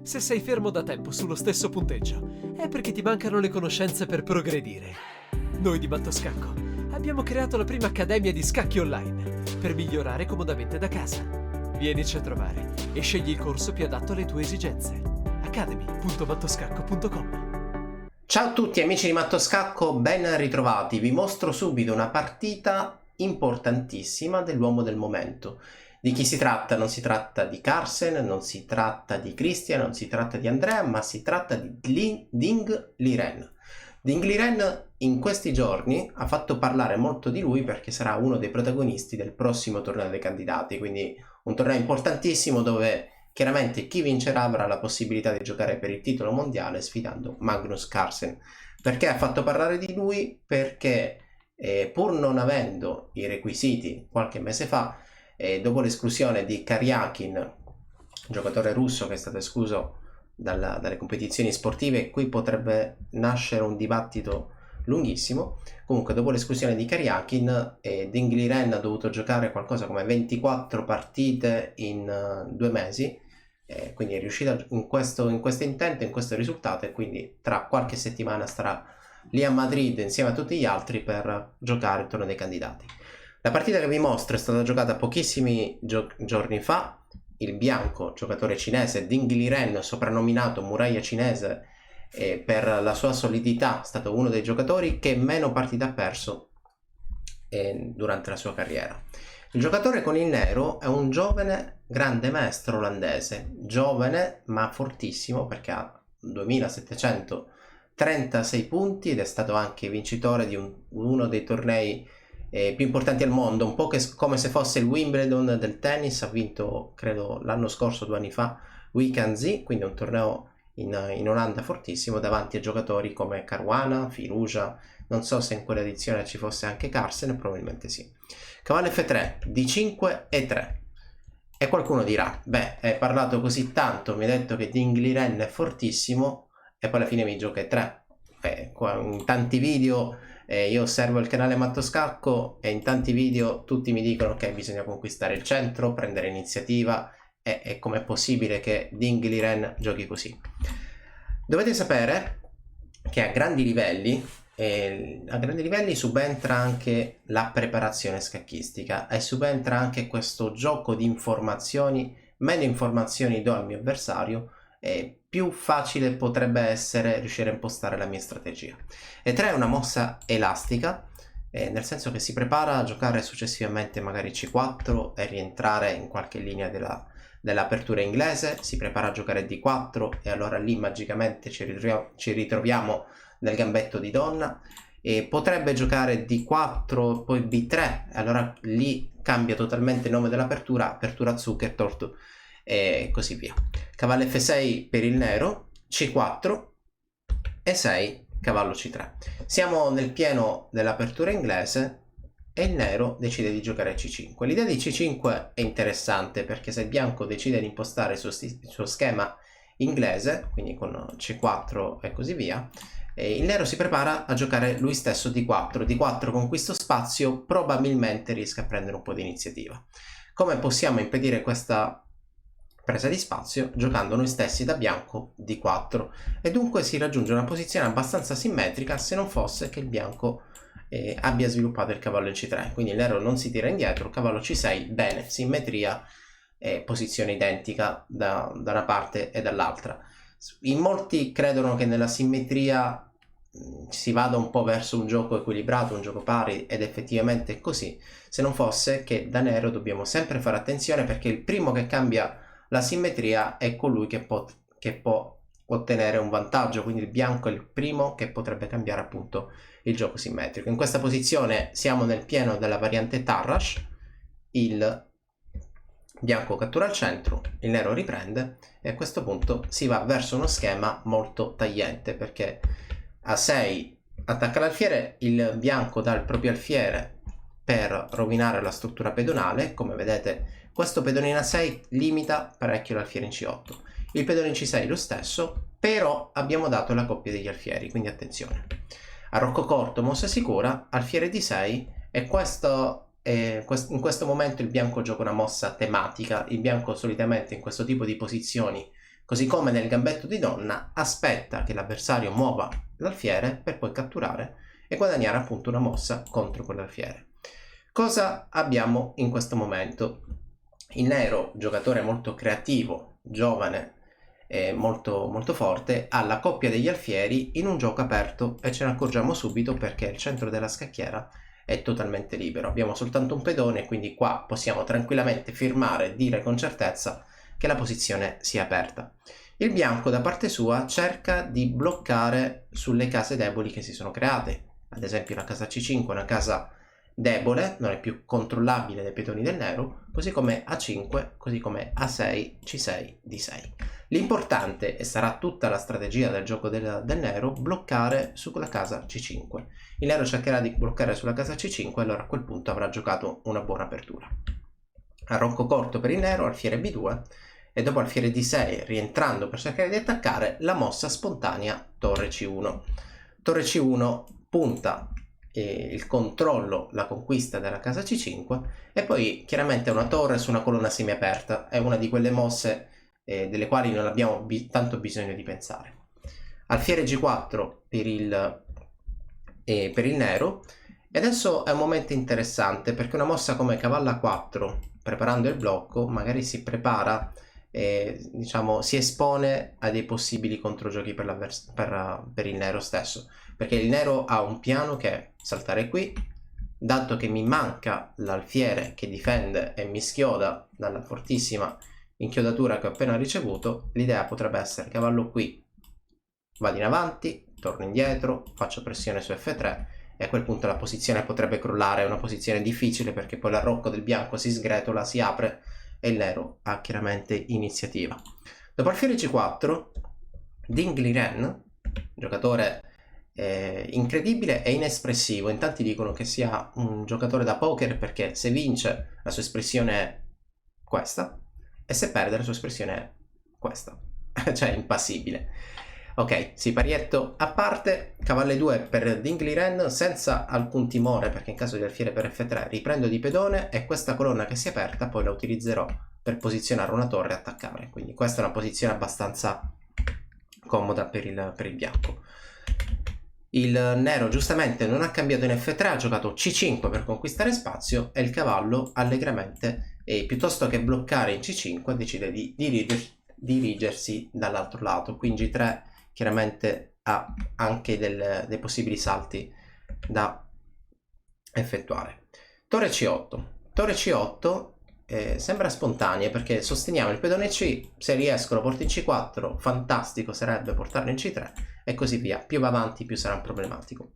Se sei fermo da tempo sullo stesso punteggio, è perché ti mancano le conoscenze per progredire. Noi di Mattoscacco abbiamo creato la prima accademia di scacchi online per migliorare comodamente da casa. Vienici a trovare e scegli il corso più adatto alle tue esigenze. academy.mattoscacco.com. Ciao a tutti amici di Mattoscacco, ben ritrovati. Vi mostro subito una partita importantissima dell'uomo del momento. Di chi si tratta? Non si tratta di Carlsen, non si tratta di Christian, non si tratta di Andrea, ma si tratta di Ding Liren. Ding Liren in questi giorni ha fatto parlare molto di lui perché sarà uno dei protagonisti del prossimo torneo dei candidati, quindi un torneo importantissimo dove chiaramente chi vincerà avrà la possibilità di giocare per il titolo mondiale sfidando Magnus Carlsen. Perché ha fatto parlare di lui? Perché pur non avendo i requisiti qualche mese fa, dopo l'esclusione di Karjakin, giocatore russo che è stato escluso dalle competizioni sportive, qui potrebbe nascere un dibattito lunghissimo. Comunque dopo l'esclusione di Karjakin, Ding Liren ha dovuto giocare qualcosa come 24 partite in 2 mesi, quindi è riuscito in questo intento, in questo risultato, e quindi tra qualche settimana starà lì a Madrid insieme a tutti gli altri per giocare il torneo dei candidati. La partita che vi mostro è stata giocata pochissimi giorni fa. Il bianco, giocatore cinese, Ding Liren, soprannominato Muraglia Cinese per la sua solidità, è stato uno dei giocatori che meno partite ha perso durante la sua carriera. Il giocatore con il nero è un giovane grande maestro olandese, giovane ma fortissimo perché ha 2736 punti ed è stato anche vincitore di uno dei tornei più importanti al mondo, un po' come se fosse il Wimbledon del tennis. Ha vinto, credo, l'anno scorso, 2 anni fa, Weekend, quindi un torneo in Olanda fortissimo, davanti a giocatori come Caruana, Firuja. Non so se in quell'edizione ci fosse anche Carlsen, probabilmente sì. Cavallo F3, D5 e 3. E qualcuno dirà, beh, hai parlato così tanto, mi hai detto che Ding Liren è fortissimo e poi alla fine mi gioca E3. In tanti video io osservo il canale Mattoscacco e in tanti video tutti mi dicono che bisogna conquistare il centro, prendere iniziativa, e com'è possibile che Ding Liren giochi così. Dovete sapere che a grandi livelli subentra anche la preparazione scacchistica e subentra anche questo gioco di informazioni. Meno informazioni do al mio avversario e più facile potrebbe essere riuscire a impostare la mia strategia. E3 è una mossa elastica, nel senso che si prepara a giocare successivamente magari C4 e rientrare in qualche linea dell'apertura inglese, si prepara a giocare D4 e allora lì magicamente ci ritroviamo nel gambetto di donna, e potrebbe giocare D4 poi B3 e allora lì cambia totalmente il nome dell'apertura, apertura Zuckertorte e così via. Cavallo F6 per il nero, C4 e 6 cavallo C3. Siamo nel pieno dell'apertura inglese e il nero decide di giocare C5. L'idea di C5 è interessante perché se il bianco decide di impostare il suo schema inglese, quindi con C4 e così via, il nero si prepara a giocare lui stesso D4. D4 con questo spazio probabilmente riesca a prendere un po' di iniziativa. Come possiamo impedire questa presa di spazio? Giocando noi stessi da bianco D4, e dunque si raggiunge una posizione abbastanza simmetrica, se non fosse che il bianco abbia sviluppato il cavallo in C3, quindi il nero non si tira indietro, cavallo C6, bene, simmetria, posizione identica da una parte e dall'altra. In molti credono che nella simmetria si vada un po' verso un gioco equilibrato, un gioco pari, ed effettivamente è così, se non fosse che da nero dobbiamo sempre fare attenzione perché il primo che cambia la simmetria è colui che può ottenere un vantaggio, quindi il bianco è il primo che potrebbe cambiare appunto il gioco simmetrico. In questa posizione siamo nel pieno della variante Tarrasch, il bianco cattura il centro, il nero riprende e a questo punto si va verso uno schema molto tagliente perché a 6 attacca l'alfiere, il bianco dà il proprio alfiere per rovinare la struttura pedonale. Come vedete, questo pedone in A6 limita parecchio l'alfiere in C8, il pedone in C6 lo stesso, però abbiamo dato la coppia degli alfieri, quindi attenzione. A rocco corto, mossa sicura, alfiere D6, e in questo momento il bianco gioca una mossa tematica. Il bianco solitamente in questo tipo di posizioni Così come nel gambetto di donna aspetta che l'avversario muova l'alfiere per poi catturare e guadagnare appunto una mossa contro quell'alfiere. Cosa abbiamo in questo momento? Il nero, giocatore molto creativo, giovane e molto forte, ha la coppia degli alfieri in un gioco aperto e ce ne accorgiamo subito perché il centro della scacchiera è totalmente libero. Abbiamo soltanto un pedone, quindi qua possiamo tranquillamente firmare e dire con certezza che la posizione sia aperta. Il bianco da parte sua cerca di bloccare sulle case deboli che si sono create. Ad esempio la casa C5 è una casa debole, non è più controllabile dai pedoni del nero, così come A5, così come A6, C6, D6. L'importante, e sarà tutta la strategia del gioco del nero, bloccare sulla casa C5. Il nero cercherà di bloccare sulla casa C5 e allora a quel punto avrà giocato una buona apertura. Arrocco corto per il nero, alfiere B2 e dopo alfiere D6, rientrando per cercare di attaccare, la mossa spontanea torre C1. Torre C1 punta il controllo, la conquista della casa C5 e poi chiaramente una torre su una colonna semiaperta. È una di quelle mosse delle quali non abbiamo tanto bisogno di pensare. Alfiere G4 per il nero. E adesso è un momento interessante perché una mossa come cavallo A4, preparando il blocco, magari si prepara diciamo si espone a dei possibili controgiochi per il nero stesso, perché il nero ha un piano che è saltare qui, dato che mi manca l'alfiere che difende e mi schioda dalla fortissima inchiodatura che ho appena ricevuto. L'idea potrebbe essere cavallo qui, vado in avanti, torno indietro, faccio pressione su F3 e a quel punto la posizione potrebbe crollare. È una posizione difficile perché poi l'arrocco del bianco si sgretola, si apre e il nero ha chiaramente iniziativa. Dopo alfiere G4, Ding Liren, giocatore incredibile e inespressivo. In tanti dicono che sia un giocatore da poker perché se vince la sua espressione è questa e se perde la sua espressione è questa, cioè impassibile. Ok, sì, parietto a parte, cavallo 2 per Ding Liren senza alcun timore perché in caso di alfiere per F3 riprendo di pedone e questa colonna che si è aperta poi la utilizzerò per posizionare una torre e attaccare, quindi questa è una posizione abbastanza comoda per il bianco. Il nero giustamente non ha cambiato in F3, ha giocato C5 per conquistare spazio e il cavallo allegramente, piuttosto che bloccare in C5, decide di dirigersi dall'altro lato. Qui in G3 chiaramente ha anche dei possibili salti da effettuare. Torre C8. Torre C8 sembra spontanea perché sosteniamo il pedone C, se riesco lo porto in C4, fantastico sarebbe portarlo in C3 e così via. Più va avanti più sarà un problematico,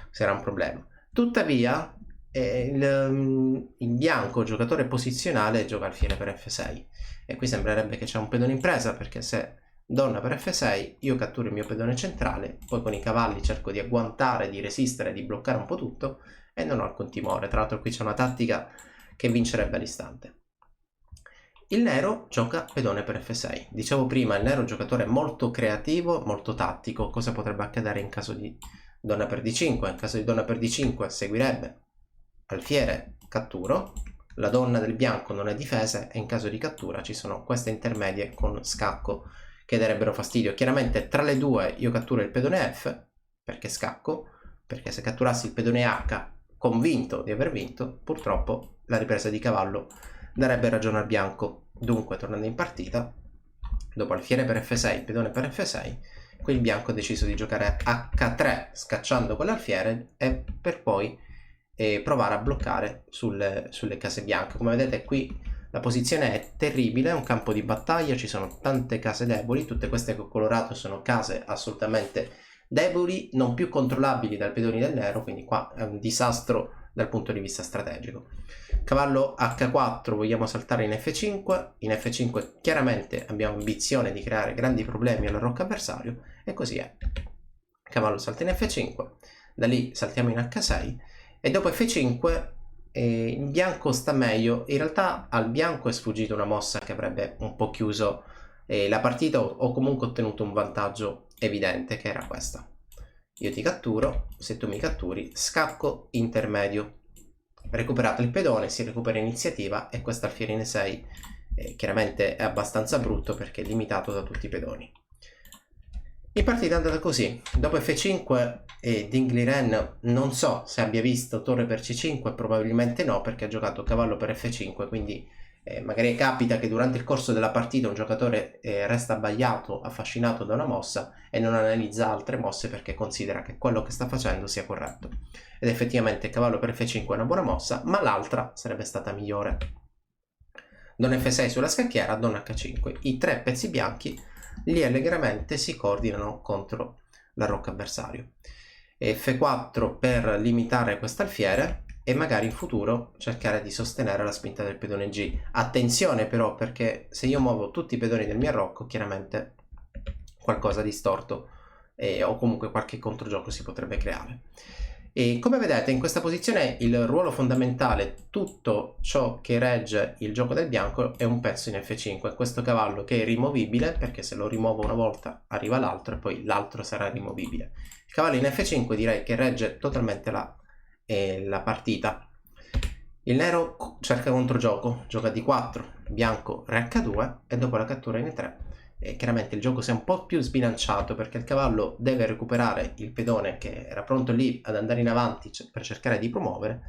sarà un problema. Tuttavia il bianco, giocatore posizionale, gioca alfiere per F6 e qui sembrerebbe che c'è un pedone in presa perché se donna per F6 io catturo il mio pedone centrale, poi con i cavalli cerco di agguantare, di resistere, di bloccare un po' tutto e non ho alcun timore. Tra l'altro qui c'è una tattica che vincerebbe all'istante. Il nero gioca pedone per F6. Dicevo prima, il nero è un giocatore molto creativo, molto tattico. Cosa potrebbe accadere in caso di donna per D5? In caso di donna per D5 seguirebbe alfiere, catturo. La donna del bianco non è difesa e in caso di cattura ci sono queste intermedie con scacco che darebbero fastidio. Chiaramente tra le due io catturo il pedone F perché scacco, perché se catturassi il pedone H convinto di aver vinto, purtroppo la ripresa di cavallo darebbe ragione al bianco. Dunque, tornando in partita, dopo alfiere per F6, pedone per F6, qui il bianco ha deciso di giocare H3 scacciando quell'alfiere e per poi provare a bloccare sulle case bianche. Come vedete qui la posizione è terribile, è un campo di battaglia, ci sono tante case deboli, tutte queste che ho colorato sono case assolutamente deboli, non più controllabili dal pedone del nero, quindi qua è un disastro dal punto di vista strategico. Cavallo H4 vogliamo saltare in F5, in F5 chiaramente abbiamo ambizione di creare grandi problemi all'arrocco avversario e così è. Cavallo salta in F5, da lì saltiamo in H6 e dopo F5 il bianco sta meglio. In realtà al bianco è sfuggita una mossa che avrebbe un po' chiuso la partita o comunque ottenuto un vantaggio evidente che era questa. Io ti catturo, se tu mi catturi scacco intermedio, recuperato il pedone, si recupera iniziativa e questa alfiere in E6 chiaramente è abbastanza brutto perché è limitato da tutti i pedoni. In partita è andata così. Dopo F5 e Ding Liren non so se abbia visto torre per C5, probabilmente no, perché ha giocato cavallo per F5, quindi magari capita che durante il corso della partita un giocatore resta abbagliato, affascinato da una mossa e non analizza altre mosse perché considera che quello che sta facendo sia corretto. Ed effettivamente cavallo per F5 è una buona mossa, ma l'altra sarebbe stata migliore. Don F6 sulla scacchiera, Don H5. I tre pezzi bianchi lì allegramente si coordinano contro la rocca avversario. F4 per limitare quest'alfiere e magari in futuro cercare di sostenere la spinta del pedone G. Attenzione però, perché se io muovo tutti i pedoni del mio arrocco, chiaramente qualcosa di storto o comunque qualche controgioco si potrebbe creare. E come vedete in questa posizione il ruolo fondamentale, tutto ciò che regge il gioco del bianco è un pezzo in F5, questo cavallo che è rimovibile perché se lo rimuovo una volta arriva l'altro e poi l'altro sarà rimovibile. Il cavallo in F5 direi che regge totalmente la partita. Il nero cerca controgioco, gioca D4, bianco Re H2 e dopo la cattura in E3 chiaramente il gioco si è un po' più sbilanciato perché il cavallo deve recuperare il pedone che era pronto lì ad andare in avanti per cercare di promuovere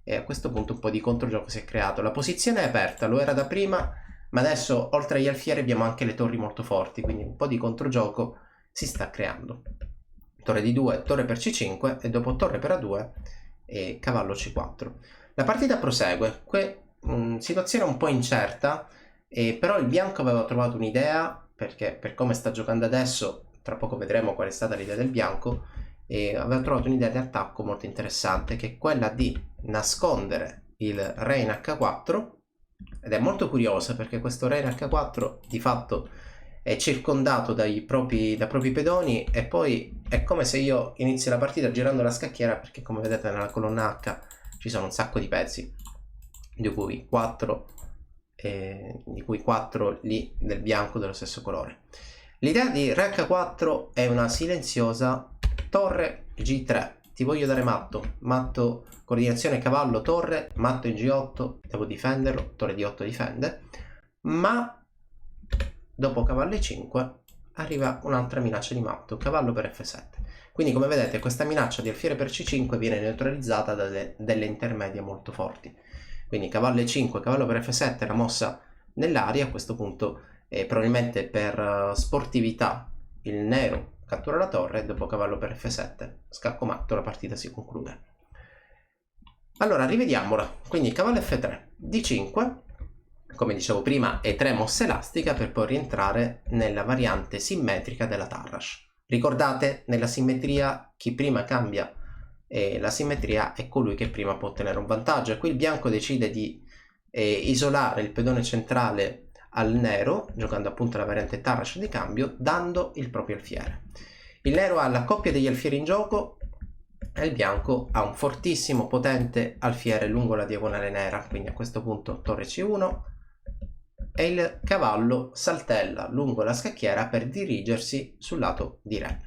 e a questo punto un po' di controgioco si è creato. La posizione è aperta, lo era da prima, ma adesso oltre agli alfieri abbiamo anche le torri molto forti, quindi un po' di controgioco si sta creando. Torre D2, torre per C5 e dopo torre per A2 e cavallo C4. La partita prosegue, qui situazione un po' incerta, però il bianco aveva trovato un'idea, perché per come sta giocando adesso, tra poco vedremo qual è stata l'idea del bianco, e aveva trovato un'idea di attacco molto interessante, che è quella di nascondere il re in H4, ed è molto curiosa perché questo re in H4 di fatto è circondato dai propri pedoni e poi è come se io inizi la partita girando la scacchiera, perché come vedete nella colonna H ci sono un sacco di pezzi, di cui 4 lì del bianco dello stesso colore. L'idea di Re H4 è una silenziosa torre G3, ti voglio dare matto, coordinazione cavallo torre, matto in G8, devo difenderlo, torre D8 difende, ma dopo cavallo E5 arriva un'altra minaccia di matto, cavallo per F7. Quindi come vedete questa minaccia di alfiere per C5 viene neutralizzata da delle intermedie molto forti. Quindi cavallo E5, cavallo per F7, la mossa nell'aria. A questo punto probabilmente per sportività il nero cattura la torre, dopo cavallo per F7, scacco matto, la partita si conclude. Allora rivediamola, quindi cavallo F3, D5, come dicevo prima E3 mossa elastica per poi rientrare nella variante simmetrica della Tarrasch. Ricordate, nella simmetria chi prima cambia la simmetria è colui che prima può ottenere un vantaggio, e qui il bianco decide di isolare il pedone centrale al nero, giocando appunto la variante Tarrasch di cambio, dando il proprio alfiere. Il nero ha la coppia degli alfieri in gioco e il bianco ha un fortissimo, potente alfiere lungo la diagonale nera, quindi a questo punto torre C1 e il cavallo saltella lungo la scacchiera per dirigersi sul lato di re.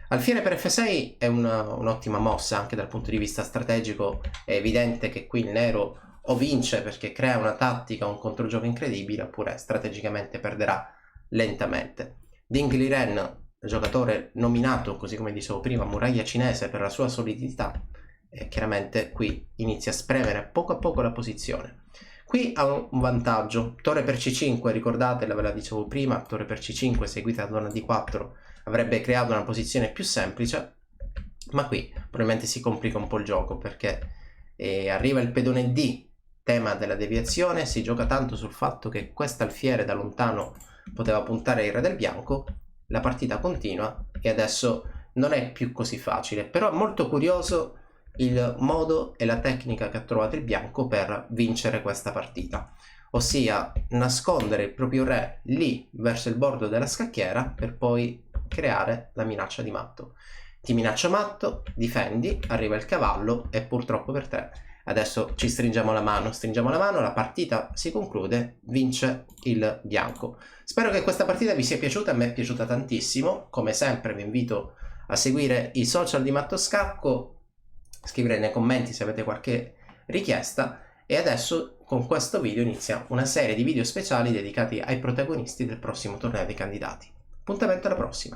Alfiere per F6 è un'ottima mossa anche dal punto di vista strategico. È evidente che qui il nero o vince perché crea una tattica, un controgioco incredibile, oppure strategicamente perderà lentamente. Ding Liren, giocatore nominato, così come dicevo prima, muraglia cinese per la sua solidità, chiaramente qui inizia a spremere poco a poco la posizione. Qui ha un vantaggio, torre per C5, ricordate, ve la dicevo prima, torre per C5 seguita da donna D4 avrebbe creato una posizione più semplice, ma qui probabilmente si complica un po' il gioco perché arriva il pedone D, tema della deviazione, si gioca tanto sul fatto che quest'alfiere da lontano poteva puntare il re del bianco, la partita continua e adesso non è più così facile, però è molto curioso il modo e la tecnica che ha trovato il bianco per vincere questa partita, ossia nascondere il proprio re lì verso il bordo della scacchiera per poi creare la minaccia di matto. Ti minaccio matto, difendi, arriva il cavallo e purtroppo per te adesso ci stringiamo la mano, la partita si conclude, vince il bianco. Spero che questa partita vi sia piaciuta, a me è piaciuta tantissimo, come sempre vi invito a seguire i social di Matto Scacco, scrivere nei commenti se avete qualche richiesta E adesso con questo video inizia una serie di video speciali dedicati ai protagonisti del prossimo torneo dei candidati. Appuntamento alla prossima!